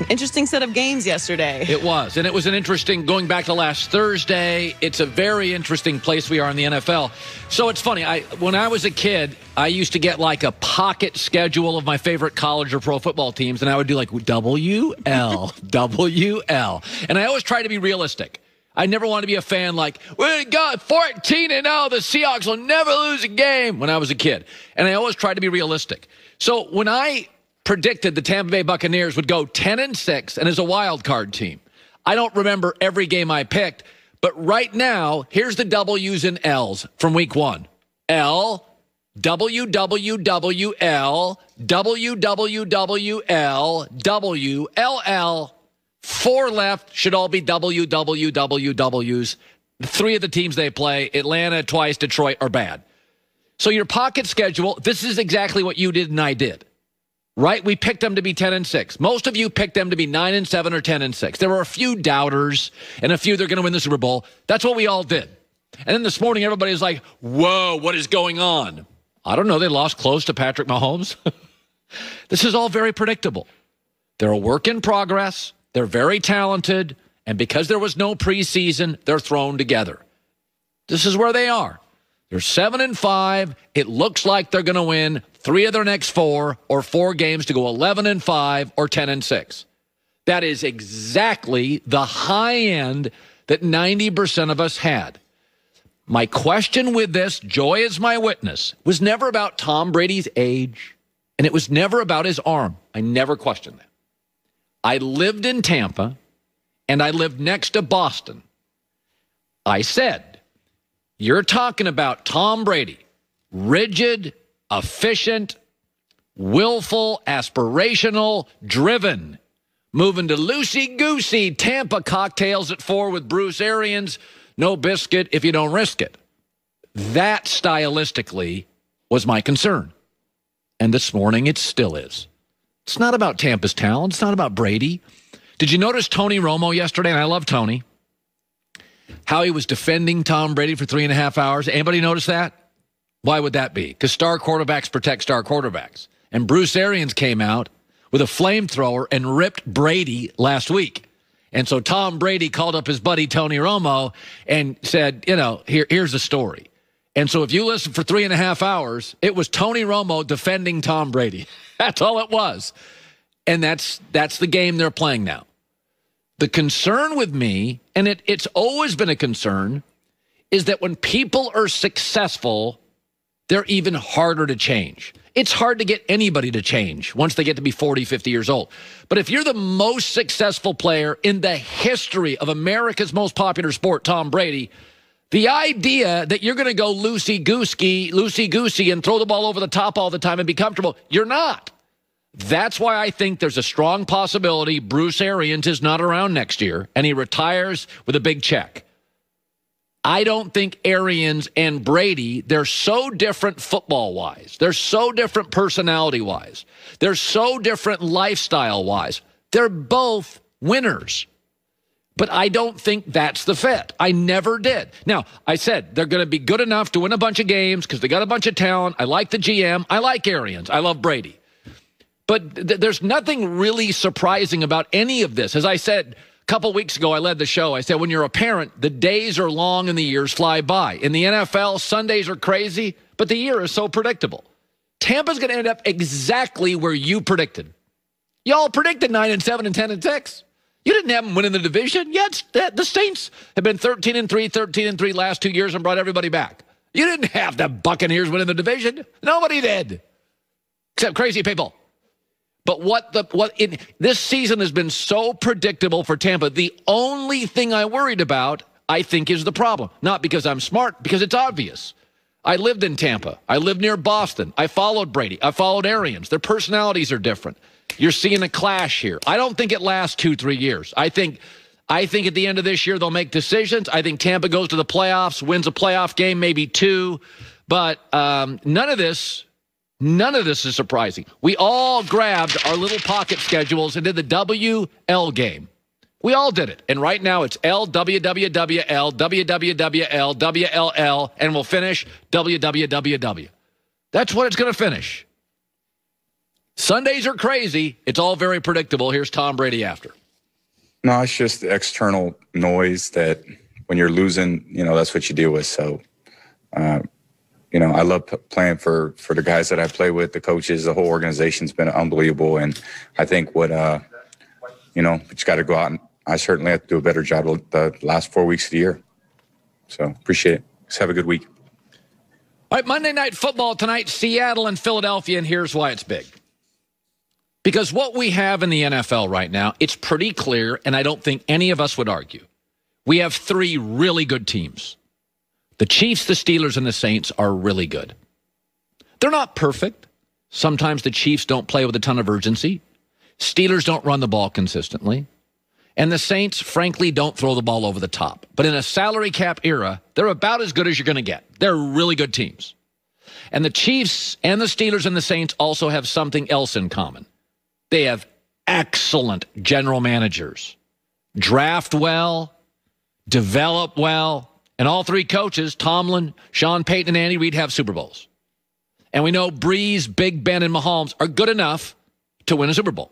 Interesting set of games yesterday. It was. And it was an interesting, going back to last Thursday, it's a very interesting place we are in the NFL. So it's funny. When I was a kid, I used to get like a pocket schedule of my favorite college or pro football teams, and I would do like WL, WL. And I always try to be realistic. I never want to be a fan like, we got 14-0, the Seahawks will never lose a game when I was a kid. And I always tried to be realistic. So when I predicted the Tampa Bay Buccaneers would go 10-6 and as a wild card team, I don't remember every game I picked, but right now, here's the W's and L's from week one. L, WWWL, WWWL, WLL. 4 left should all be WWWWs. 3 of the teams they play, Atlanta, twice, Detroit, are bad. So your pocket schedule, this is exactly what you did and I did. Right? We picked them to be 10-6. Most of you picked them to be 9-7 or 10-6. There were a few doubters and a few they're going to win the Super Bowl. That's what we all did. And then this morning, everybody's like, whoa, what is going on? I don't know. They lost close to Patrick Mahomes. This is all very predictable. They're a work in progress. They're very talented. And because there was no preseason, they're thrown together. This is where they are. They're 7-5. It looks like they're going to win 3 of their next 4 or 4 games to go 11-5 or 10-6. That is exactly the high end that 90% of us had. My question with this, Joy is my witness, was never about Tom Brady's age, and it was never about his arm. I never questioned that. I lived in Tampa, and I lived next to Boston. I said, you're talking about Tom Brady, rigid, efficient, willful, aspirational, driven, moving to loosey-goosey Tampa cocktails at 4 with Bruce Arians, no biscuit if you don't risk it. That stylistically was my concern. And this morning it still is. It's not about Tampa's talent. It's not about Brady. Did you notice Tony Romo yesterday? And I love Tony. How he was defending Tom Brady for 3.5 hours. Anybody notice that? Why would that be? Because star quarterbacks protect star quarterbacks. And Bruce Arians came out with a flamethrower and ripped Brady last week. And so Tom Brady called up his buddy Tony Romo and said, here's the story. And so if you listen for 3.5 hours, it was Tony Romo defending Tom Brady. That's all it was. And that's the game they're playing now. The concern with me, and it's always been a concern, is that when people are successful, they're even harder to change. It's hard to get anybody to change once they get to be 40, 50 years old. But if you're the most successful player in the history of America's most popular sport, Tom Brady, the idea that you're going to go loosey-goosey and throw the ball over the top all the time and be comfortable, you're not. That's why I think there's a strong possibility Bruce Arians is not around next year and he retires with a big check. I don't think Arians and Brady, they're so different football-wise. They're so different personality-wise. They're so different lifestyle-wise. They're both winners. But I don't think that's the fit. I never did. Now, I said they're going to be good enough to win a bunch of games because they got a bunch of talent. I like the GM. I like Arians. I love Brady. But there's nothing really surprising about any of this. As I said a couple weeks ago, I led the show. I said, when you're a parent, the days are long and the years fly by. In the NFL, Sundays are crazy, but the year is so predictable. Tampa's going to end up exactly where you predicted. Y'all predicted 9-7 and 10-6. You didn't have them winning the division. Yet the Saints have been 13-3 last 2 years and brought everybody back. You didn't have the Buccaneers winning the division. Nobody did, except crazy people. But this season has been so predictable for Tampa. The only thing I worried about, I think, is the problem. Not because I'm smart, because it's obvious. I lived in Tampa. I lived near Boston. I followed Brady. I followed Arians. Their personalities are different. You're seeing a clash here. I don't think it lasts 2-3 years. I think at the end of this year they'll make decisions. I think Tampa goes to the playoffs, wins a playoff game, maybe 2. But none of this is surprising. We all grabbed our little pocket schedules and did the WL game. We all did it. And right now it's LWWWL, WWWL, WLL, and we'll finish WWWW. That's what it's going to finish. Sundays are crazy. It's all very predictable. Here's Tom Brady after. No, it's just the external noise that when you're losing, that's what you deal with. So, I love playing for the guys that I play with, the coaches, the whole organization's been unbelievable. And I think we just got to go out, and I certainly have to do a better job the last 4 weeks of the year. So appreciate it. Just have a good week. All right, Monday Night Football tonight, Seattle and Philadelphia, and here's why it's big. Because what we have in the NFL right now, it's pretty clear, and I don't think any of us would argue. We have three really good teams. The Chiefs, the Steelers, and the Saints are really good. They're not perfect. Sometimes the Chiefs don't play with a ton of urgency. Steelers don't run the ball consistently. And the Saints, frankly, don't throw the ball over the top. But in a salary cap era, they're about as good as you're going to get. They're really good teams. And the Chiefs and the Steelers and the Saints also have something else in common. They have excellent general managers. Draft well, develop well, and all three coaches, Tomlin, Sean Payton, and Andy Reid, have Super Bowls. And we know Breeze, Big Ben, and Mahomes are good enough to win a Super Bowl.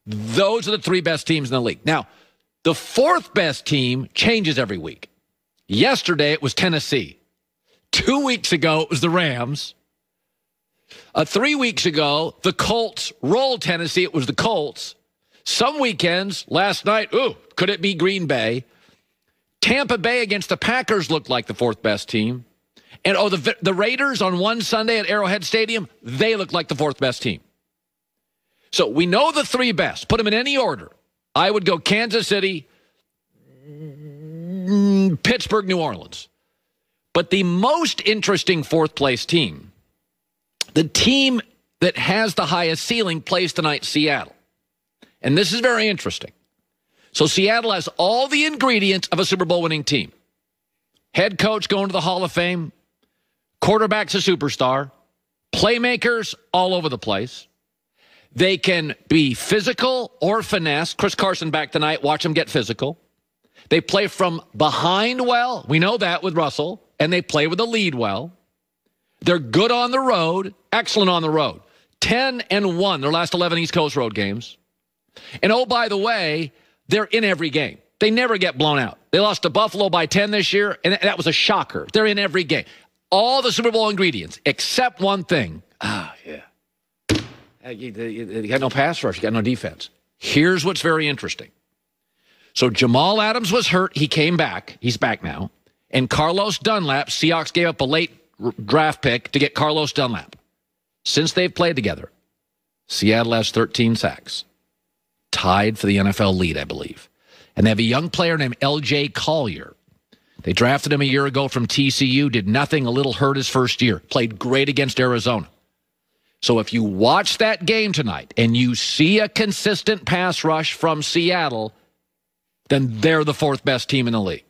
Those are the three best teams in the league. Now, the fourth best team changes every week. Yesterday, it was Tennessee. 2 weeks ago, it was the Rams. 3 weeks ago, the Colts rolled Tennessee. It was the Colts. Some weekends, last night, could it be Green Bay? Tampa Bay against the Packers looked like the fourth best team. And, the Raiders on one Sunday at Arrowhead Stadium, they look like the fourth best team. So we know the three best. Put them in any order. I would go Kansas City, Pittsburgh, New Orleans. But the most interesting fourth-place team, the team that has the highest ceiling, plays tonight, Seattle. And this is very interesting. So Seattle has all the ingredients of a Super Bowl winning team. Head coach going to the Hall of Fame, quarterback's a superstar, playmakers all over the place. They can be physical or finesse. Chris Carson back tonight. Watch him get physical. They play from behind well. We know that with Russell. And they play with the lead well. They're good on the road. Excellent on the road. 10-1 their last 11 East Coast road games. And oh, by the way, they're in every game. They never get blown out. They lost to Buffalo by 10 this year, and that was a shocker. They're in every game. All the Super Bowl ingredients, except one thing. You got no pass rush. You got no defense. Here's what's very interesting. So Jamal Adams was hurt. He came back. He's back now. And Carlos Dunlap, Seahawks gave up a late draft pick to get Carlos Dunlap. Since they've played together, Seattle has 13 sacks. Tied for the NFL lead, I believe. And they have a young player named L.J. Collier. They drafted him a year ago from TCU, did nothing, a little hurt his first year. Played great against Arizona. So if you watch that game tonight and you see a consistent pass rush from Seattle, then they're the fourth best team in the league.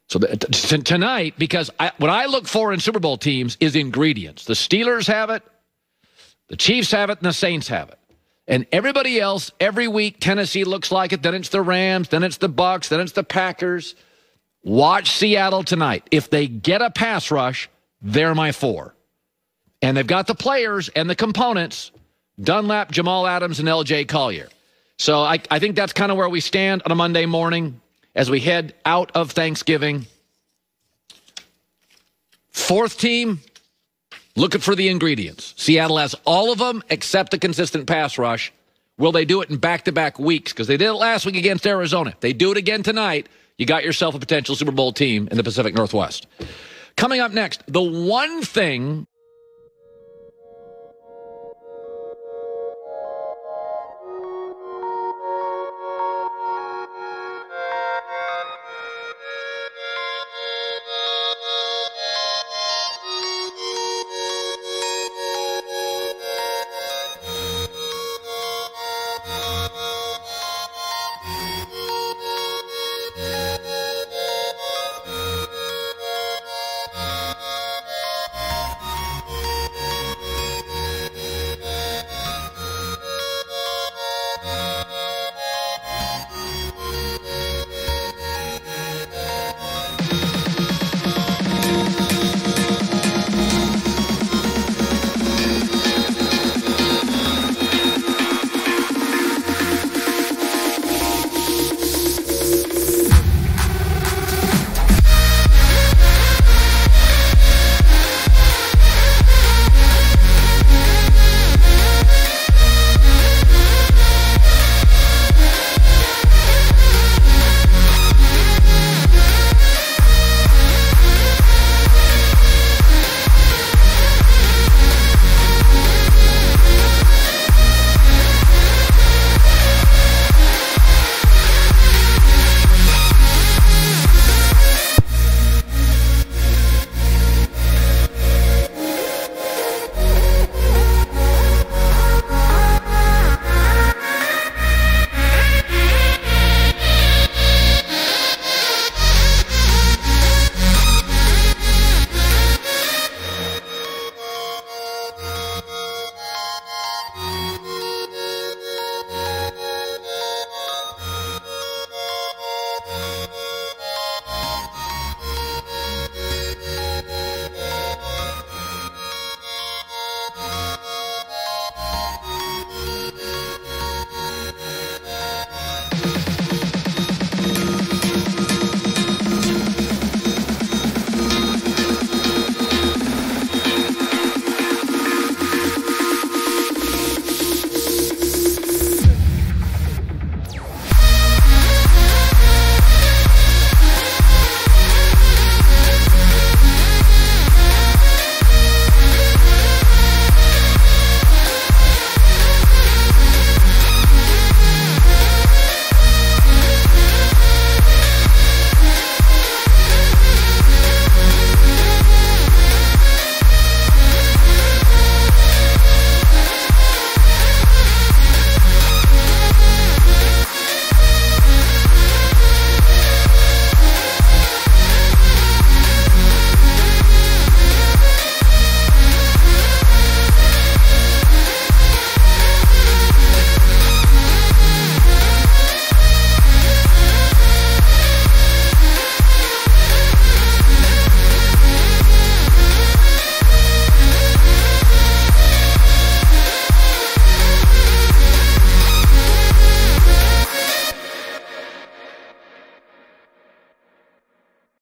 So tonight, because what I look for in Super Bowl teams is ingredients. The Steelers have it, the Chiefs have it, and the Saints have it. And everybody else, every week, Tennessee looks like it. Then it's the Rams, then it's the Bucs, then it's the Packers. Watch Seattle tonight. If they get a pass rush, they're my four. And they've got the players and the components, Dunlap, Jamal Adams, and L.J. Collier. So I think that's kind of where we stand on a Monday morning as we head out of Thanksgiving. Fourth team, looking for the ingredients. Seattle has all of them except the consistent pass rush. Will they do it in back-to-back weeks? Because they did it last week against Arizona. If they do it again tonight, you got yourself a potential Super Bowl team in the Pacific Northwest. Coming up next, the one thing